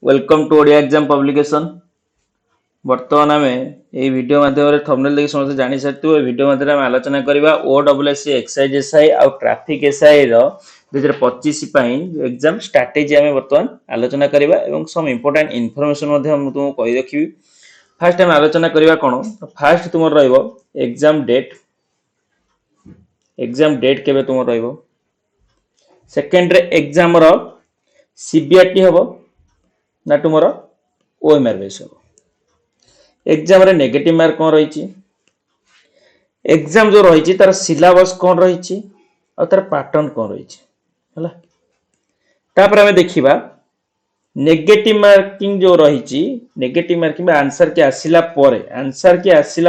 Welcome to Odia exam publication. बर्तमान आम ये वीडियो माध्यम थंबनेल देखि समस्त जानि सारिथिबो। ए वीडियो माध्यम आम आलोचना करबा ओडब्ल्यूएससी एक्साइज एसआई आ ट्रैफिक एसआई रो 2025 पई एग्जाम स्ट्रेटजी आम बर्तमान आलोचना करबा एवं सम इंपोर्टेंट इन्फॉर्मेशन मध्ये हम तुमको कहि रखिबी। फर्स्ट आम आलोचना करबा कोन, फर्स्ट तुमर रहइबो एग्जाम डेट। एग्जाम डेट केबे तुमर रहइबो। सेकंड रे एग्जाम रो सीबीआरटी हबो ना तुमर ओएमआर बेस हबो। एग्जाम रे नेगेटिव मार्क कौन रही, एग्जाम जो रही तार सिलेबस कौन रही और तार पैटर्न कौन रही है। तापर हमें देखिबा नेगेटिव मार्किंग जो रही, नेगेटिव मार्किंग आंसर के आसिला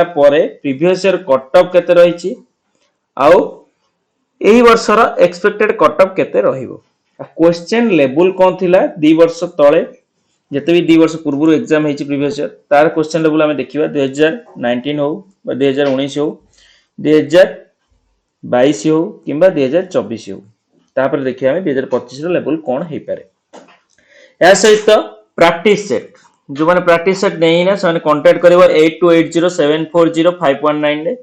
परे प्रीवियस ईयर कट ऑफ केते रही आउ एही वर्षर एक्सपेक्टेड कट ऑफ केते रहिबो। क्वेश्चन लेवल कौन थिला 2 वर्ष तळे जिते भी 2 वर्ष पूर्व एग्जाम है प्रीवियस ईयर तार क्वेश्चन लेवल आम देखा 2019 हो 2019 हो 2022 हो कि 2024 हो। तापर देखिए आम 2025 लेवल कौन हो पारे। या सहित प्रैक्टिस सेट जो मैंने प्रैक्टिस सेट नहीं ना से कांटेक्ट करिवो 8280740519 रे।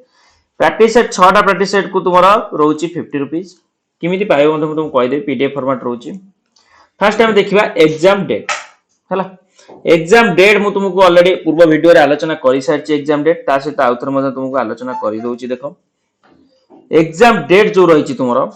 प्रैक्टिस सेट 6टा प्रैक्टिस सेट को तुमरा रहउची 50 रुपीस। किमिति पाइबो मतलब तुमको कहि दे पीडीएफ फॉर्मेट रहउची। फर्स्ट टाइम देखिबा एग्जाम डेट हला। एग्जाम डेट मु तुमको ऑलरेडी पूर्व वीडियो रे आलोचना करि सारछि। एग्जाम डेट ता सहित आउथर मध्ये तुमको आलोचना करि दउची। देखो एग्जाम डेट जो रहिछि तुमरो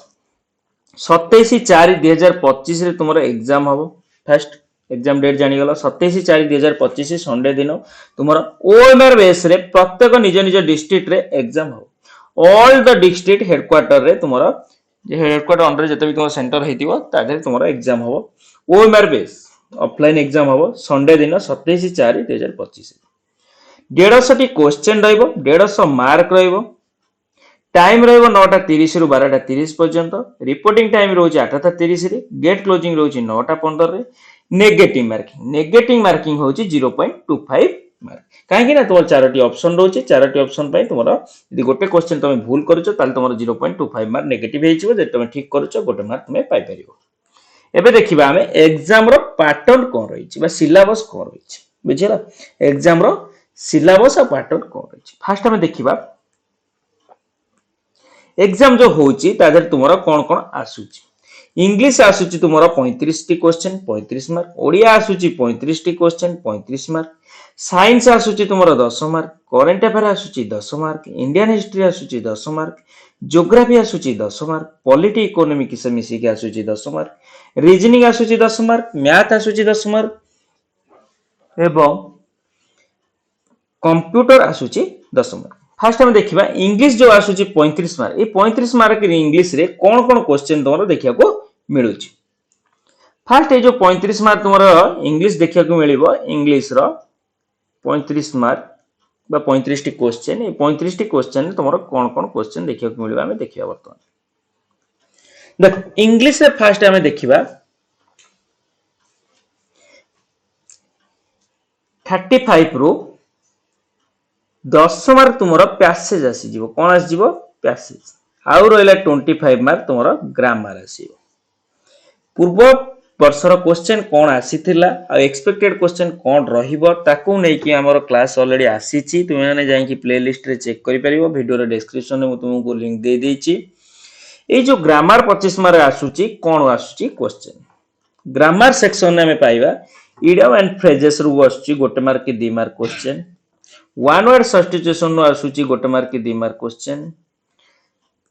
27/4/2025 रे तुमरो एग्जाम हबो। फर्स्ट एग्जाम डेट जानि गलो 27/4/2025 संडे दिन तुमरो ओएमआर बेस रे प्रत्येक निज निज डिस्ट्रिक्ट रे एग्जाम हबो। ऑल द डिस्ट्रिक्ट हेडक्वार्टर रे तुमरो जे हेडक्वार्टर अंडर जते भी तुमरो सेंटर हेतिबो ता दे तुमरो एग्जाम हबो। ओएमआर बेस ऑफलाइन एग्जाम हम संडे दिन 27/4/2025। 150 क्वेश्चन रहिबो, 150 मार्क रहिबो। टाइम रहिबो 9:30 रु 12:30 पर्यंत। रिपोर्टिंग टाइम रहउची 8:30 रे। गेट क्लोजिंग रहउची 9:15 रे। नेगेटिव मार्किंग होउची 0.25 मार्क। काहे कि ना तुम चारोटी ऑप्शन रहउची, चारोटी ऑप्शन पई तुमरो यदि गोटे क्वेश्चन तुम भूल करछो ताले तुमरो 0.25 मार्क नेगेटिव हेइचिबो। जे तुम ठीक करछो गोटे मार्क तुम पाई परिबो। एबे देखिबा हमें एग्जाम रो पैटर्न कौन रही बा सिलेबस कौन रही बुझिला। एग्जाम रो सिलेबस और पैटर्न कौन रही। फास्ट हमें देखिबा एग्जाम जो होची ता देर तुमरो कौन कौन आसुची। इंग्लिश आसुची तुमरो 35 टी क्वेश्चन 35 मार्क। ओडिया आसुची 35 टी क्वेश्चन 35 मार्क। साइंस आसुची तुमरो 10 मार्क। करंट अफेयर आसुची 10 मार्क। इंडियन हिस्ट्री आसुची 10 मार्क। ज्योग्राफी आसुची 10 मार्क। पॉलिटी इकोनॉमी किसे मिसी के आसुची 10 मार्क। रीजनिंग आसुची 10 मार्क। मैथ आसुची 10 मार्क एवं कंप्यूटर आसुची 10 मार्क। फास्ट हम देखिबा इंग्लिश जो आसुची 35 मार्क। ए 35 मार्क रे इंग्लिश रे कोन कोन क्वेश्चन तमरो देखिया को मिलुची। फास्ट ए जो 35 मार्क तुमरो इंग्लिश देखिया को मिलिबो। इंग्लिश रो 35 मार्क बा 35 टी क्वेश्चन। ए 35 टी क्वेश्चन तुमरो कोन कोन क्वेश्चन देखिया को मिलिबा हमें देखिया वर्तमान। देख इंग्लिश रे फास्ट हमें देखिबा 35 रु 10 मार्क तुमरो पैसेज आसी जीवो। कोन आसी जीवो पैसेज। आउ रहला 25 मार्क तुमरो ग्रामर आसीबो। पूर्व वर्षर क्वेश्चन कोन आसीथिला आ एक्सपेक्टेड क्वेश्चन कोन रहिबो ताकू नै कि हमर क्लास ऑलरेडी आसीची। तुमे माने जाई कि प्लेलिस्ट रे चेक करि परिबो। वीडियो रे डिस्क्रिप्शन में तुमको लिंक दे देची। ए जो ग्रामर 25 मार्क आसुची कोन आसुची क्वेश्चन। ग्रामर सेक्शन में पाइबा इडियम एंड फ्रेजेस रु आसुची गोटे मार्क के 2 mark question. One word substitution नु आसुची गोटे मार्क के 2 मार्क क्वेश्चन।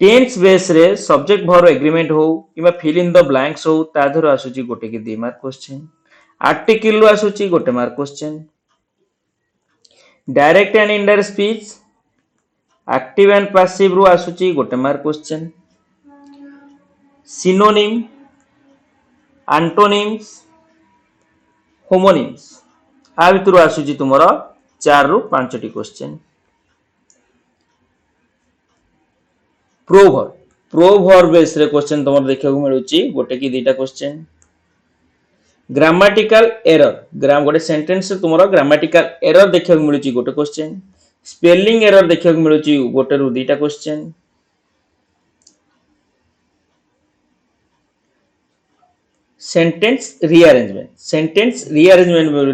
टेंस बेस रे सब्जेक्ट वर्ब एग्रीमेंट हो किबा फिल इन द ब्लैंक्स हो ता धरो आसुची गोटे के 2 मार्क क्वेश्चन। आर्टिकल रु आसुची गोटे mark question. Direct and indirect speech active and passive रु आसुची गोटे mark question. Synonym antonyms homonyms आ भितर आसुची तुमरो 4 रु 5 टी क्वेश्चन। प्रोवर्ब बेस रे क्वेश्चन तुमर देखिया को मिलुची गोटे की 2टा क्वेश्चन। ग्रामेटिकल एरर ग्राम गोटे सेंटेंस रे तुमरो ग्रामेटिकल एरर देखिया को मिलुची गोटे क्वेश्चन। स्पेलिंग एरर देखिया को मिलुची गोटे रु 2टा क्वेश्चन। सेंटेंस रीअरेंजमेंट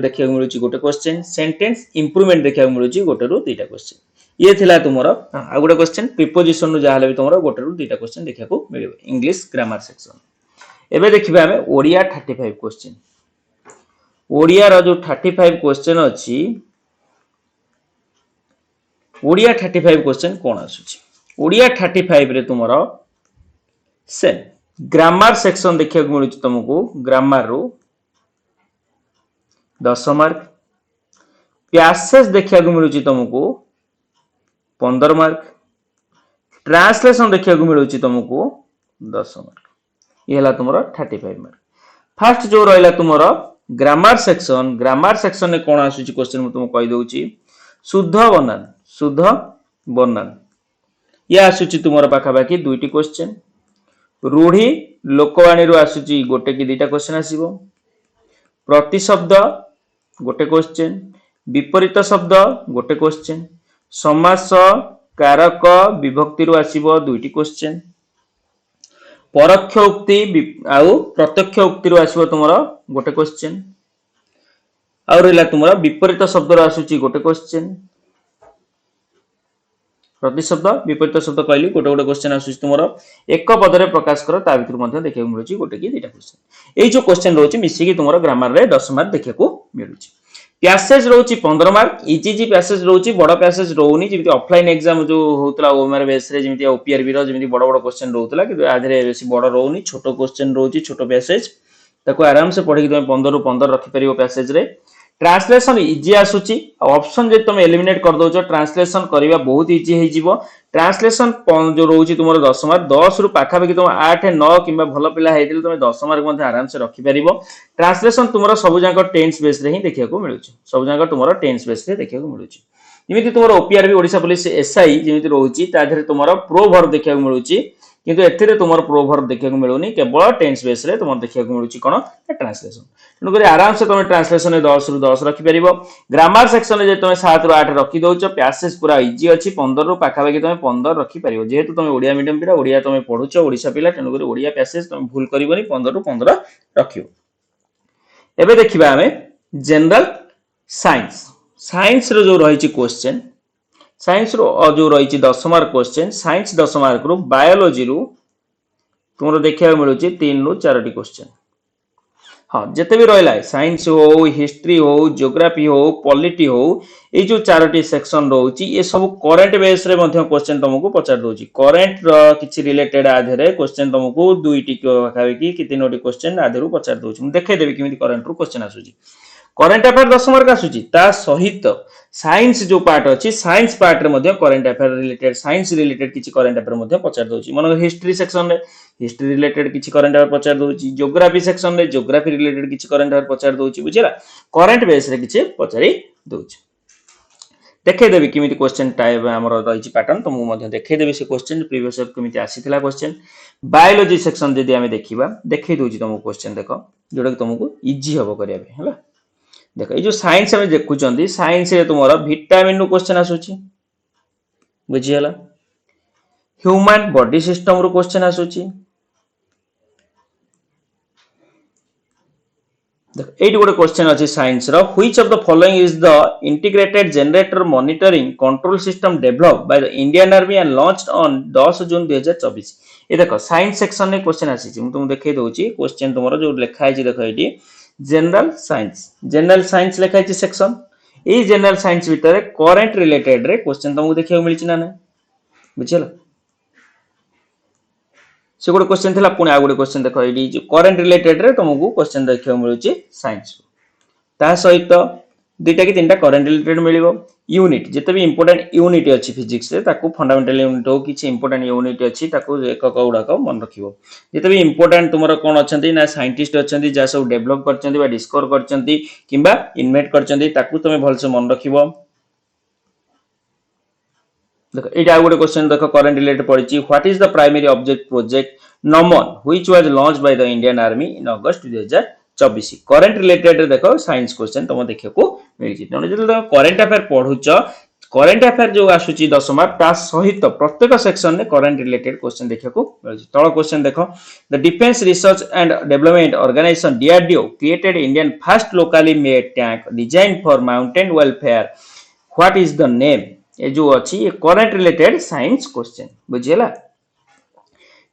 देखा मिलूँ गोटे क्वेश्चन सेंटेंस इंप्रूवमेंट देखा मिलूँ गोटे रू दुईटा क्वेश्चन ये थिला तुमर आ गोटे क्वेश्चन प्रिपोजिशन रू जहां भी तुमर गोटे रू दुईटा क्वेश्चन देखा मिलियो इंग्लिश ग्रामर सेक्शन एबे देखिबा हमें ओडिया 35 क्वेश्चन ओडिया रो जो 35 क्वेश्चन अछि ओडिया 35 क्वेश्चन कोन आसुची ओडिया 35 रे तुमर से ग्रामर सेक्शन देखा मिलूँ तुमको ग्रामर रू 10 मार्क पैसेज देखा मिलूँ तुमको 15 मार्क ट्रांसलेशन देखा मिलूँ तुमको 10 मार्क ये हला तुमरो 35 मार्क फर्स्ट जो रहला तुमरो ग्रामर सेक्शन ने कोन आसुची क्वेश्चन मैं तुमको कहि दउची शुद्ध बनान ये आसुची तुमरो पाखा बाकी दुईटी क्वेश्चन रूढ़ी लोकवाणी रू आसुची गोटे कि दुईटा क्वेश्चन आसीबो प्रतिशब्द गोटे क्वेश्चन विपरीत शब्द गोटे क्वेश्चन समास कारक विभक्ति रू आसीबो दुईटी क्वेश्चन परोक्ष उक्ति आउ प्रत्यक्ष उक्ति रू आसीबो तुमरो गोटे क्वेश्चन आउ रहला तुमरो विपरीत शब्द रू आसुची गोटे क्वेश्चन प्रतिशब्द विपरीत शब्द कहली गोटे गोटे क्वेश्चन आसुची तुमरो एक पदरे प्रकाश कर ता भितर मध्ये देखा मिलुची गोटे कि दुईटा क्वेश्चन एई जो क्वेश्चन रहउची मिसी कि तुमरो ग्रामर रे 10 मार्क देखा मिलुची पैसेज रहउची 15 मार्क इजी पैसेज रहउची बड़ पैसेज रहउनी जेमिति ऑफलाइन एग्जाम जो होतला ओएमआर बेस रे जेमिति ओपीआरबी रो जेमिति बड़ बड़ क्वेश्चन रहउतला कि आधरे बेसी बड़ रहउनी छोटो क्वेश्चन रहउची छोटो पैसेज ताको आराम से पढि कि तुम 15 रु 15 रखि परियो पैसेज रे ट्रांसलेशन इजी आसुची ऑप्शन जे तुम एलिमिनेट कर दोचो ट्रांसलेशन करबा बहुत इजी हे जीवो ट्रांसलेशन जो रहउची तुमरो 10 मार्क 10 रु पाखा कि तुम 8 9 किबा भलो पिला हेतिल तुम 10 मार्क मध्ये आराम से रखि परिबो ट्रांसलेशन तुमरो सब जाक टेंस बेस रे ही देखिया को मिलुची सब जाक तुमरो टेंस बेस रे देखिया को मिलुची जेमिति तुमरो ओपीआरबी ओडिसा पुलिस एसआई जेमिति रहउची ता धरे तुमरो प्रो वर्ब देखिया को मिलुची किंतु एथिरे तुमरो प्रो वर्ब देखिया को मिलुनी केवल टेंस बेस रे तुमरो देखिया को मिलुची कोन ट्रांसलेशन तेणु करी आराम से तुम ट्रांसलेशन में 10 रु 10 रखि परिबो ग्रामर सेक्शन में तुम 7 रु 8 रखि दउचो पैसेज पूरा इजी अछि 15 रु पाखा बाकी तुम 15 रखि परिबो जेहेतु तुम ओडिया मीडियम पिला ओडिया तुम पढुचो ओडिसा पिला तेणु करी ओडिया पैसेज तुम भूल करिवोनी 15 रु 15 रखियो एबे देखिबा हमें जनरल साइंस रो जो रहिछि क्वेश्चन साइंस रो जो रहिछि 10 मार्क क्वेश्चन साइंस 10 मार्क रो बायोलॉजी रो तुमरो देखिया मिलुछि 3 रु 4 टी क्वेश्चन हाँ जिते भी रहा है साइंस हो हिस्ट्री हो जियोग्राफी हो पॉलिटी हो ये जो 4टी सेक्शन रोची ये सब करेंट बेस रे मध्य क्वेश्चन तुमको पचार दोची करेंट किछि रिलेटेड आधरे क्वेश्चन तुमको दुईटी कि 3टी क्वेश्चन आधरु पचार दोची मु देखाई देबी किमिति करेंट रो क्वेश्चन आसुची करेंट अफेयर 10 मार्क आसुची ता सहित साइंस जो पार्ट अछि साइंस पार्ट रे मध्य current affair related science related किछि करेंट अफेयर मध्य पचार दोची मन हिस्ट्री सेक्शन रे हिस्ट्री रिलेटेड किछि करेंट अफेयर पचार दोची जियोग्राफी सेक्शन रे जियोग्राफी रिलेटेड किछि करेंट अफेयर पचार दोची बुझिला करेंट बेस रे किछि पचारी दोची देखाई देबी किमिति क्वेश्चन टाइप हमर रहिछि पैटर्न तुमको मध्य देखाई देबी से क्वेश्चन प्रीवियस ईयर किमिति आसीथिला क्वेश्चन बायोलॉजी सेक्शन जदि हमें देखिबा देखाई दोची तुमको क्वेश्चन देखो जोडा कि तुमको इजी हबो करिया बे हला देखो ये जो साइंस में देखुचंदी साइंस रे तुमरो विटामिन रो क्वेश्चन आसुची बुझियला ह्यूमन बॉडी सिस्टम रो क्वेश्चन आसुची देखो एटी गोटे क्वेश्चन अछि साइंस रो which of the following is the integrated generator monitoring control system developed by the Indian army and launched on 10 June 2024 ये देखो साइंस सेक्शन ने क्वेश्चन आसी मु तुम देखाई दोची क्वेश्चन तुमरो जो लिखा है देखो एटी जनरल साइंस लिखा है सेक्शन ए जनरल साइंस भीतर करेंट रिलेटेड रे क्वेश्चन तुमको देखियो मिलछि ना ना बुझियला से गोटे क्वेश्चन थिला पुणी आ गोटे क्वेश्चन देखो एडी जो करेंट रिलेटेड रे तुमको क्वेश्चन देखियो मिलुछि साइंस ता सहित दुईटा कि तीनटा करेंट रिलेटेड मिलिबो यूनिट जते भी इंपोर्टेंट यूनिट अछि फिजिक्स रे ताको फंडामेंटल यूनिट हो किछि इंपोर्टेंट यूनिट अछि ताको एकक गुडाक मन रखिबो जते भी इंपोर्टेंट तुमरो कोन अछंती ना साइंटिस्ट अछंती जा सब डेवलप करचंती बा डिस्कवर करचंती किबा इन्वेंट करचंती ताको तुमे भल से मन रखिबो देखो एटा गोटे क्वेश्चन देखो करेंट रिलेटेड पड़िछि what is the primary object project Naman which was launched by the Indian army in August 2024 current related देखो साइंस क्वेश्चन तुम देखियो को मिलछि तने जदि करेंट अफेयर पढुछ करेन्ट अफेयर जो आसुची 10 मार्क ता सहित प्रत्येक सेक्शन में करेन्ट रिलेटेड क्वेश्चन देखा तल क्वेश्चन देख the defence research and development organisation DRDO created Indian first locally made tank design for mountain welfare what is the name ये जो अच्छी ये करेन्ट रिलेटेड साइंस क्वेश्चन बुझीला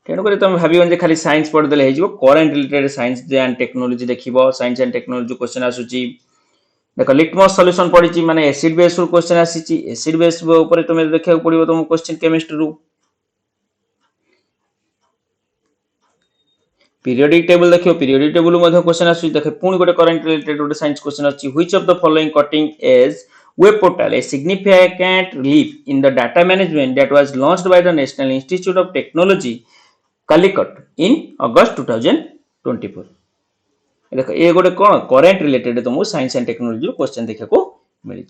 तेणुक तुम भाव खाली साइंस पढ़ीदे हो current related science and technology देख साइंस एंड टेक्नोलोजी क्वेश्चन आसूची देख लिटमस सॉल्यूशन पड़ी माने एसिड बेस रु क्वेश्चन आसी एसिड बेस ऊपर तुम्हें देखा पड़ो तुम क्वेश्चन केमिस्ट्री रु पीरियोडिक टेबल देखियो पीरियोडिक टेबल मध्ये क्वेश्चन आसी देख पुणी गोटे करंट रिलेटेड गोटे साइंस क्वेश्चन अछि which of the following cutting edge web portal a significant leap in the data management that was launched by the national institute of technology Calicut in August 2024 देख ये गोटे कौन करेन्ट रिलेटेड तुमको science and technology question देखा मिली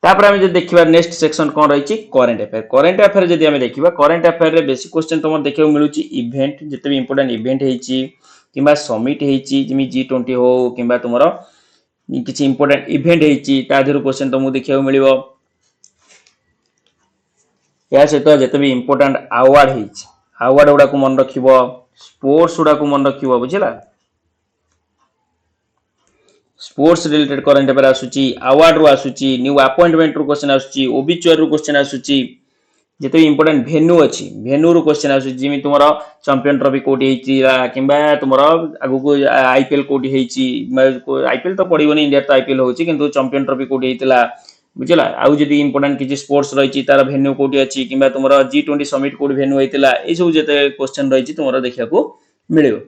तापर आम देखा नेक्स्ट सेक्शन कौन रही करेन्ट अफेयर जदि आम देखा करेन्ट अफेयर रे बेसिक क्वेश्चन तुम देखा मिलूँ इवेंट जिते भी इंपोर्टेंट इवेंट कि समिट होमी G20 हो कि तुम किसी इंपोर्टेंट इवेंट होती क्वेश्चन तुमको देखा मिल या सहित जिते भी इंपोर्टेंट आवार्ड गुड़ा मन रख स्पोर्ट्स गुड़ा मन रख बुझला स्पोर्ट्स रिलेटेड करंट अफेयर आसूची अवार्ड रू आसूची न्यू अपॉइंटमेंट रू क्वेश्चन आसूची ओबिचुअर रू क्वेश्चन आसूची जेते इंपोर्टेंट वेन्यू अछि वेन्यू रू क्वेश्चन आसूची जिमि तुमरो चैंपियन ट्रॉफी कोठी हेची किंबा तुमरो आगु को आईपीएल कोठी हेची आईपीएल तो पड़िबोनी इंडिया तो आईपीएल होची किंतु चैंपियन ट्रॉफी कोठी हेतिला बुझला आउ जदी इंपोर्टेंट किछि स्पोर्ट्स रहिची तार वेन्यू कोठी अछि किंबा तुमरो G20 समिट कोठी वेन्यू हेतिला ए सब जेते क्वेश्चन रहिची तुमरो देखिया को मिलियो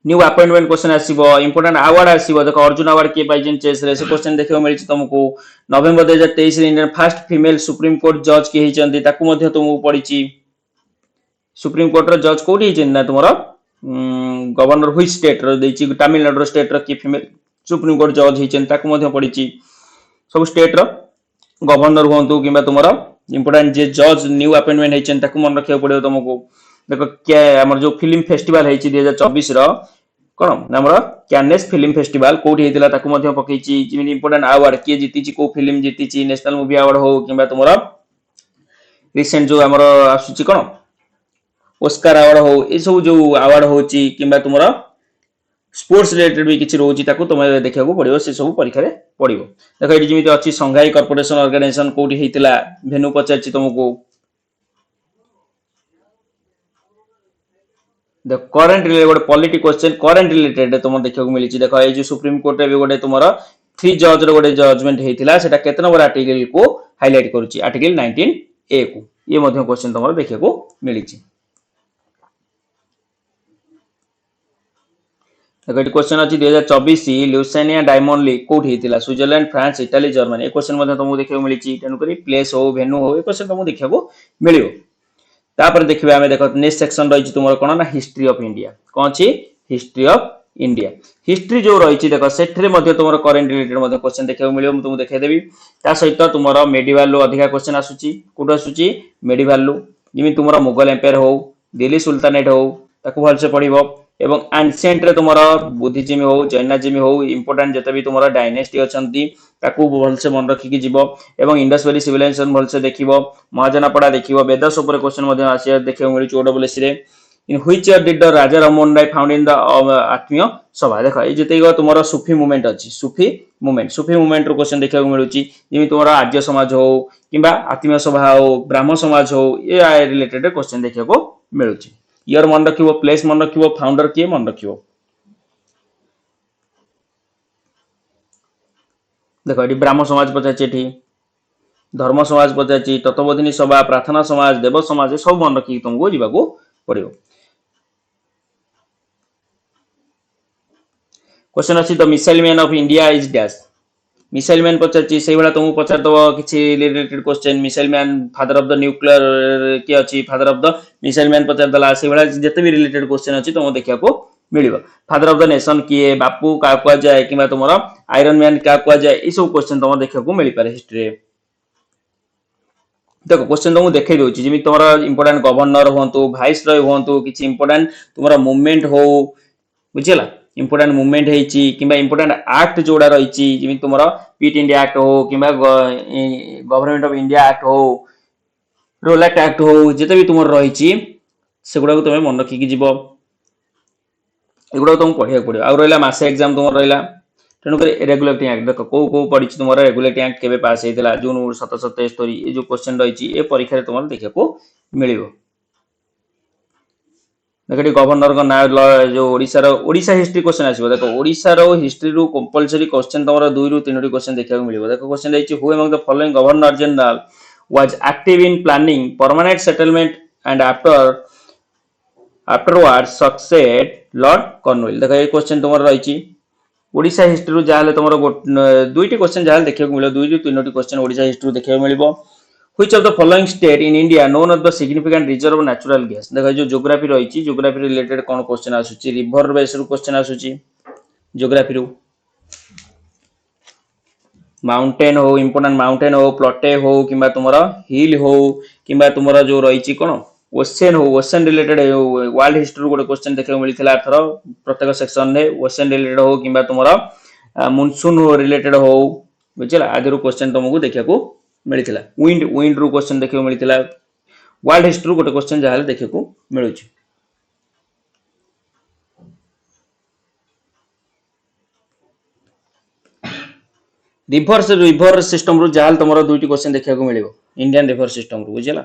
न्यू अपॉइंटमेंट क्वेश्चन आसीबो इंपोर्टेंट अवार्ड आसीबो देखो अर्जुन अवार्ड के पाइजन चेस रे से क्वेश्चन देखियो मिलछि तुमको नवंबर 2023 रे Indian first female supreme court जज के हिचंदी ताकू मध्ये तुमको पडिछि सुप्रीम कोर्ट रो जज कोठी हिचन ना तुमरो गवर्नर व्हिच स्टेट रो देछि तमिलनाडु स्टेट रो की फीमेल सुप्रीम कोर्ट जज हिचन ताकू मध्ये पडिछि सब स्टेट रो गवर्नर होंतु किबा तुमरो इंपोर्टेंट जे जज न्यू अपॉइंटमेंट हिचन ताकू मन रखियो पडियो तुमको देखो क्या हमर जो फिल्म फेस्टिवल हेची 2024 रो कोन हमर कैननेस फिल्म फेस्टिवल कोठी हेतिला ताकू मध्ये पकेची जिमिन इंपोर्टेंट अवार्ड के जीतीची को फिल्म जीतीची नेशनल मूवी अवार्ड हो किबा तुमरो रिसेंट जो हमर आसुची कोन ऑस्कर अवार्ड हो ए सब जो अवार्ड होची किबा तुमरो स्पोर्ट्स रिलेटेड भी किछि रोची ताकू तुमे देखिया को पड़ियो से सब परीक्षा रे पड़ियो देखो एटी जिमिति अछि संघाई कॉर्पोरेशन ऑर्गेनाइजेशन कोठी हेतिला वेन्यू पचाची तुमको द करंट रिलेटेड गोटे पॉलिटी क्वेश्चन करंट रिलेटेड तुम देखा मिली देखो ये जो सुप्रीम कोर्ट रे गोटे तुम 3 जज रो गोटे जजमेंट हेतिला सेटा केते नंबर आर्टिकल को हाइलाइट करूची आर्टिकल 19 ए को ये मध्ये क्वेश्चन तुम देखा को मिली देखो ये क्वेश्चन अछि 2024 ल्यूसेनिया डायमंड लीग कोठी हेतिला स्विट्जरलैंड फ्रांस इटली जर्मनी ये क्वेश्चन मध्ये तुमको देखा मिली तेनु करी प्लेस हो वेन्यू हो ये क्वेश्चन तुमको देखा को मिलियो तापर देखिबा हमें देखो नेक्स्ट सेक्शन रही तुमर कोन ना हिस्ट्री ऑफ इंडिया कोन छी हिस्ट्री ऑफ इंडिया हिस्ट्री जो रही देखो सेठरे मध्ये तुमर करंट रिलेटेड मध्ये क्वेश्चन देखियो मिलियो म तुमको देखाइ देबी ता सहित तुमर मेडिवल लो अधिका क्वेश्चन आसुची कोड आसुची मेडिवल लो जिमि तुमर मुगल एम्पायर हो दिल्ली सुल्तानेट हो ताकू भल से पढिबो एवं एंशिएंट रे तुमर बुद्धिज्म हो जैनिज्म हो इंपोर्टेंट जते भी तुमर डायनेस्टी अछंती ताकू भल से मन रखि कि जीवो एवं इंडस वैली सिविलाइजेशन भल से देखिबो महाजनापड़ा देखिबो वेदस ऊपर क्वेश्चन मध्ये आसी देखियो मिलि ओडब्ल्यूएस रे in which year did the Raja Rammohan Roy found in the Atmiya Sabha देखो ए जते तुमर सूफी मूवमेंट अछि सूफी मूवमेंट रो क्वेश्चन देखियो मिलुची जेमि तुमर आर्य समाज हो किबा आत्मीय सभा हो ब्राह्मण समाज हो ए रिलेटेड क्वेश्चन देखियो को मिलुची ईयर मन रखिबो प्लेस मन रखिबो फाउंडर के मन रखिबो देखो ये ब्राह्मण समाज पचाची धर्म समाज पचाची तत्वबोधिनी सभा प्रार्थना समाज देव समाज सब मन रखी तुमको जीवाको पड़ियो क्वेश्चन अछि the missile man of India is dash missile man पचाची सेही वाला तुमको पचार दबो किछि related question missile man father of the nuclear के अछि father of the missile man पचार दला सेही वाला जते भी रिलेटेड क्वेश्चन अछि तुमको देखिया को मिलिबो फादर ऑफ द नेशन किए बापू का कुआ जाए किबा तुमरो आयरन मैन का कुआ जाए ई सब क्वेश्चन तुमको देखिया को मिलि पारे हिस्ट्री रे देखो क्वेश्चन तुमको देखाई दोची जिमि तुमरो इंपोर्टेंट गवर्नर होंतु वाइस रॉय होंतु किछि इंपोर्टेंट तुमरो मूवमेंट हो बुझिला इंपोर्टेंट मूवमेंट हेची किबा इंपोर्टेंट एक्ट जोड़ा रही जिमी तुमरा पिट इंडिया एक्ट हो किबा गवर्नमेंट ऑफ इंडिया एक्ट हो रोल एक्ट हो जेते भी तुम रही सेगुड़ा को तुम मन रखिकी जीव एगुड़ा तुमको पढ़िया पड़ो आ रहा मसे एग्जाम तुम रहा तेणुक रेगुलेटिंग एक्ट देख कौ कौ पड़ी तुम रेगुलेटिंग एक्ट केवे पास होता जून 1773 ये जो क्वेश्चन रही है परीक्षा तुम देखा मिल देखिए गवर्नर का ना जो ओडिशा हिस्ट्री क्वेश्चन आसो देखो ओडिशार हिस्ट्री रु कंपलसरी क्वेश्चन तुम 2 ରୁ 3 क्वेश्चन देखा मिल देखो क्वेश्चन रही who among the following governor general was active in planning permanent settlement and afterwards succeed Lord Cornwallis देखो ये क्वेश्चन तुम रही ओडिशा हिस्ट्री रु जहाँ तुम दुईटी क्वेश्चन जहाँ देखा मिले 2 ରୁ 3 क्वेश्चन ओडिशा हिस्ट्री देखा मिल Which of the following state in India known as the significant reserve of natural gas देखो जो ज्योग्राफी रही ज्योग्राफी रिलेटेड कौन क्वेश्चन आसुची रिवर बेस रु क्वेश्चन आसुची ज्योग्राफी रु माउंटेन हो इंपोर्टेंट माउंटेन हो प्लटे हो किंबा तुमरा हिल हो किंबा तुमरा जो रही कौन ओशन हो ओशन रिलेटेड वर्ल्ड हिस्ट्री गोटे क्वेश्चन देखा मिलता अथर प्रत्येक सेक्शन रे ओशन रिलेटेड हो किंबा तुमरा मॉनसून हो रिलेटेड हो बुझला आदि क्वेश्चन तुमको देखा मिलता विंड विंड रु क्वेश्चन देखा मिलता वर्ल्ड हिस्ट्री गोटे क्वेश्चन जहाँ देखा मिलूँ रिवर सिस्टम रु जहाँ तुम 2टी क्वेश्चन देखा मिले इंडियन रिवर सिस्टम रु बुझला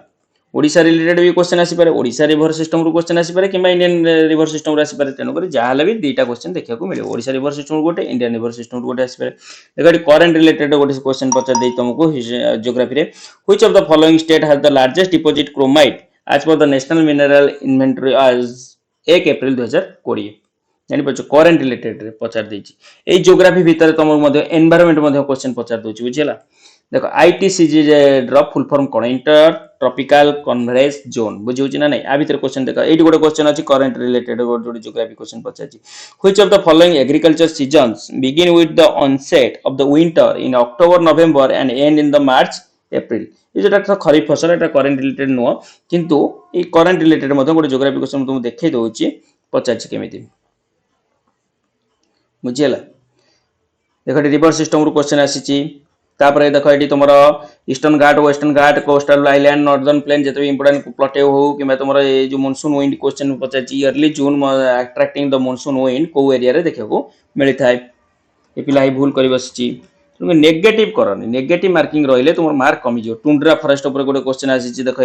ओडिशा रिलेटेड भी क्वेश्चन आसीपे ओडिशा रिवर सिस्टम रु क्वेश्चन आसीपे कि इंडियन रिवर सिस्टम आसीपे तेणुक जहाँ भी 2टा क्वेश्चन देखा मिले ओडिशा रिवर सिस्टम गोटे इंडियन रिवर सिस्टम गोटे आसीपे देखो करेंट रिलेटेड गोटे क्वेश्चन पचार दे तुमको ज्योग्राफी रे which of the following state has the largest deposit chromite as per the national mineral inventory आज 1 अप्रैल 2020 जानिपार करेंट रिलेटेड पचार देछि ज्योग्राफी भितर तुमको एनवायरनमेंट क्वेश्चन पचार दूची बुझीला देखो आईटीसीजी ड्रॉप फुल फॉर्म कौन इंटर ट्रॉपिकल कन्वर्जेंस जोन बुझी ना नहीं आ भीतर क्वेश्चन देखो ये गोटे क्वेश्चन अच्छी करेंट रिलेटेड गोटे ज्योग्राफी क्वेश्चन पचार which of the following agriculture seasons begin with the onset of the winter in October November and end in the March April ये जो खरीफ फसल एटा करेंट रिलेटेड नुह किंतु ये करेंट रिलेटेड गोटे ज्योग्राफी क्वेश्चन तुमको देखई दउची पचार केमिति बुझीला देखो रिवर सिस्टम रु क्वेश्चन आसी तापर देखो ये तुम ईस्टर्न घाट वेस्टर्न घाट कोस्टल आइलैंड नॉर्दर्न प्लेन जिते इंपोर्टेंट प्लटे हो कि तुम ये जो monsoon wind question Pachar yearly June attracting the monsoon wind को एरिया रे देखा मिलता है ये पिला भूल कर बसी तुम नेगेटिव करनी नेगेटिव मार्किंग रही तुम मार्क कमिज टुंड्रा फॉरेस्ट गोटे क्वेश्चन आसी देख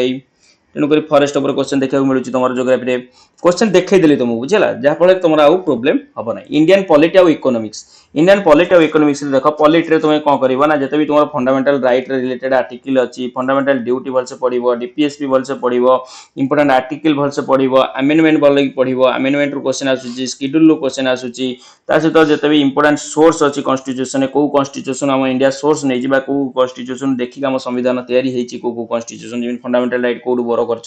तेणुक फॉरेस्ट क्वेश्चन देखा मिलूँ तुम ज्योग्राफी क्वेश्चन देखईदेली तुमको बुझला जहाँफल तुम आउ प्रोब्लेम हम ना इंडियन पॉलिटी और इकोनॉमिक्स इंडियन पॉलिटी और इकोनॉमिक्स देख पॉलिटी रे तुम कौन कर ना जिते भी तुम फंडामेंटल राइट रिलेटेड आर्टिकल अच्छी फंडामेंटल ड्यूटी भलसे पढ़ो डीपीएसपी भलसे पढ़ो इंपोर्टेंट आर्टिकल भलसे पढ़ो अमेंडमेंट भल पढ़ो अमेंडमेंट रू क्वेश्चन आसूची स्केड्यूल क्वेश्चन आसूची सहित जिते भी इंपोर्टेंट सोर्स अच्छी कन्स्टिट्यूशन कौ कन्स्टिट्यूशन आम इंडिया सोर्स नहीं जा कौ कन्स्टिट्यूशन देखिक आम संविधान तैयारी कौ कन्स्टिट्यूशन जमी फंडामेंटल राइट कौटू बोर कर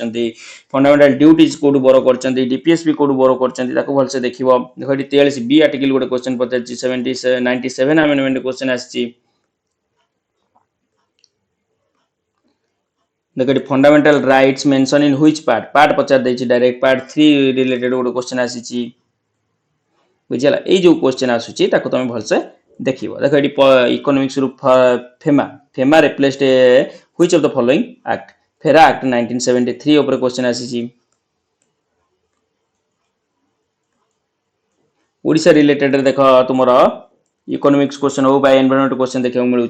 फंडामेंटल ड्यूटीज कौटू बोर कर डीपीएसपी कौटू बोर कर भलसे देख देखो ये 43 बी आर्टिकल गोटे क्वेश्चन पचार 97 अमेंडमेंट क्वेश्चन आसी देखो fundamental rights mention in which part part पचार देछि डायरेक्ट पार्ट 3 रिलेटेड गोटे क्वेश्चन आसी बुझला ये जो क्वेश्चन आसूची ताको तुम भलसे देखिबो देखो ये इकोनॉमिक्स रु FEMA FEMA replaced which of the following act फेरा एक्ट 1973 ऊपर क्वेश्चन आसी ओडिशा रिलेटेड देखो तुम इकोनॉमिक्स क्वेश्चन हो बाय एनवायरनमेंट क्वेश्चन देखा मिलूँ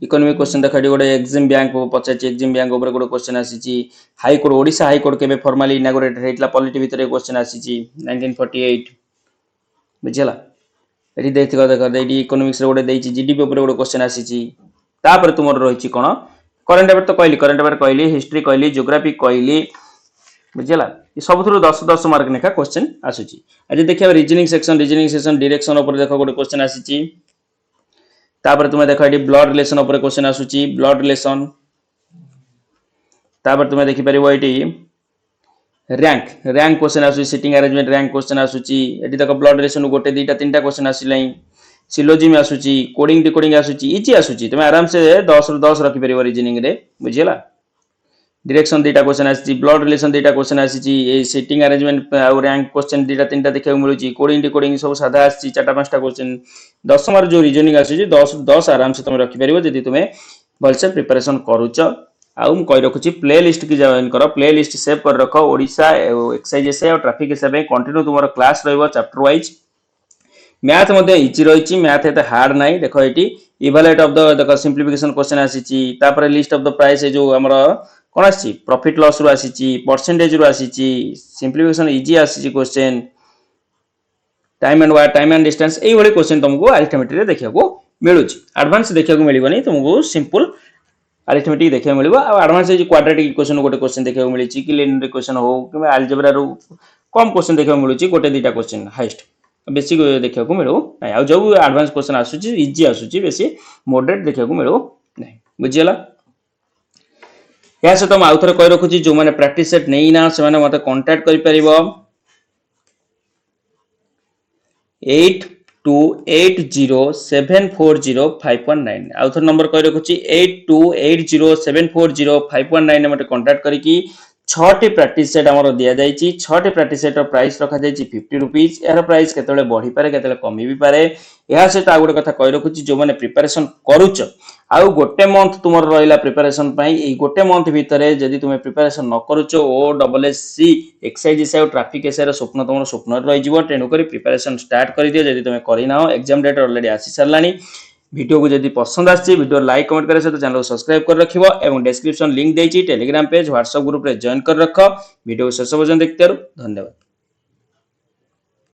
इकोनॉमिक क्वेश्चन देखा गोटे एग्जिम बैंक पचार एग्जिम बैंक गोटे क्वेश्चन आसी हाईकोर्ट ओडिशा हाईकोर्ट केबे फॉर्मली इनागोरेटेड होता पॉलिटी भितर क्वेश्चन आसी 1948 बुझला ये देखो देखो ये इकोनॉमिक्स गोटे देछि जीडीपी ऊपर गोटे क्वेश्चन आसी तापर तुम रही कौन करेंट अफेयर तो कहली करेंट अफेयर कहली हिस्ट्री कहली ज्योग्राफी कहली बुझला ये सब 10-10 मार्क लेखा क्वेश्चन आसूची आज देखिए रीजनिंग सेक्शन डायरेक्शन ऊपर देखो गोटे क्वेश्चन आसी तापर तुम देख ये ब्लड रिलेशन ऊपर क्वेश्चन आसूची ब्लड रिलेशन तापर तुम देखि परिबो एटी रैंक रैंक क्वेश्चन आसूची सिटिंग अरेंजमेंट रैंक क्वेश्चन आसूची एटी देखो ब्लड रिलेशन गोटे 2-3टा क्वेश्चन आसिलाई सिलोजिम आसूची कोडिंग डिकोडिंग आसूची इजी आसूची तुम आराम से 10 ରୁ 10 रखि परिबो रीजनिंग रे बुझिला डिरेक्शन दुटा क्वेश्चन आसी ब्लड रिलेशन दुटा क्वेश्चन आसी सीटिंग अरेंजमेंट और रैंक क्वेश्चन दुटा तीन देखा मिलूँ कोडिंग डिकोडिंग सब साधा आसी 4-5टा क्वेश्चन 10 मार्क जो रीजनिंग आसी 10 आराम से तुम रखिपर जब तुम्हें भलसे प्रिपरेशन करुच आउ मु कही रखुची प्ले लिस्ट की जॉइन कर प्ले लिस्ट सेव कर रख ओडिशा एक्सरसाइज एसए और ट्रैफिक एसए कंटिन्यू तुम क्लास रहिबो चैप्टर वाइज मैथ मध्य इजी रही मैथ एत हार्ड ना देख ये इभालुएट ऑफ द देख सिंप्लिफिकेशन क्वेश्चन आसी लिस्ट ऑफ द प्राइस जो आमर कौन आसी प्रॉफिट लॉस रु आसी परसेंटेज रु आसी सिंप्लिफिकेशन इजी आसी क्वेश्चन टाइम एंड डिस्टेंस ये क्वेश्चन तुमको अरिथमेटिक देखा मिलूँ एडवांस देखा मिलनी तुमको सिंपल अरिथमेटिक देखा मिल एडवांस क्वाड्रेटिक क्वेश्चन गोटे क्वेश्चन देखा मिली कि लिनियर क्वेश्चन हो कि अलजेब्रा रु कम क्वेश्चन देखा मिलूँ गोटे 2टा क्वेश्चन हाइस्ट बेसी देखा मिलू ना आ जो एडवांस क्वेश्चन आसूची इजी आसूची बेसी मॉडरेट देखा मिलू ना बुझीगला या सहित मुझे आउ थे कही रखुची जो मैंने प्रैक्टिस सेट नहीं ना से मत कांटेक्ट कर पारिबो 8280740519 आउ थे नंबर कही रखुची 8280740519 मत कांटेक्ट करिकी 6टी प्रैक्टिस सेट आमर दि जाइए 6टी प्रैक्टिस सेट प्राइस रखा जाइए 50 रुपीज यार प्राइस केतले बढ़ी पारे केतले कमी भी पारे या सहित आ गोटे कथा कही रखुची जो मैंने प्रिपरेशन करूच आउ गोटे मंथ तुम रहा प्रिपरेशन गोटे मंथ भितर जदि तुम प्रिपरेशन न करुच OSSC एक्सरसाइज और ट्रैफिक एसआई स्वप्न तुम स्वप्न रही तेणुक प्रिपरेशन स्टार्ट कर दियो जदि तुम करना एग्जाम डेट ऑलरेडी आसी सारानी वीडियो को जदि पसंद आसी वीडियो लाइक कमेंट करे सहित चैनल को सब्सक्राइब कर रखिबो एवं डिस्क्रिप्शन लिंक देछि टेलीग्राम पेज व्हाट्सएप ग्रुप रे जॉइन कर रख वीडियो शेष पर्यंत देखते धन्यवाद।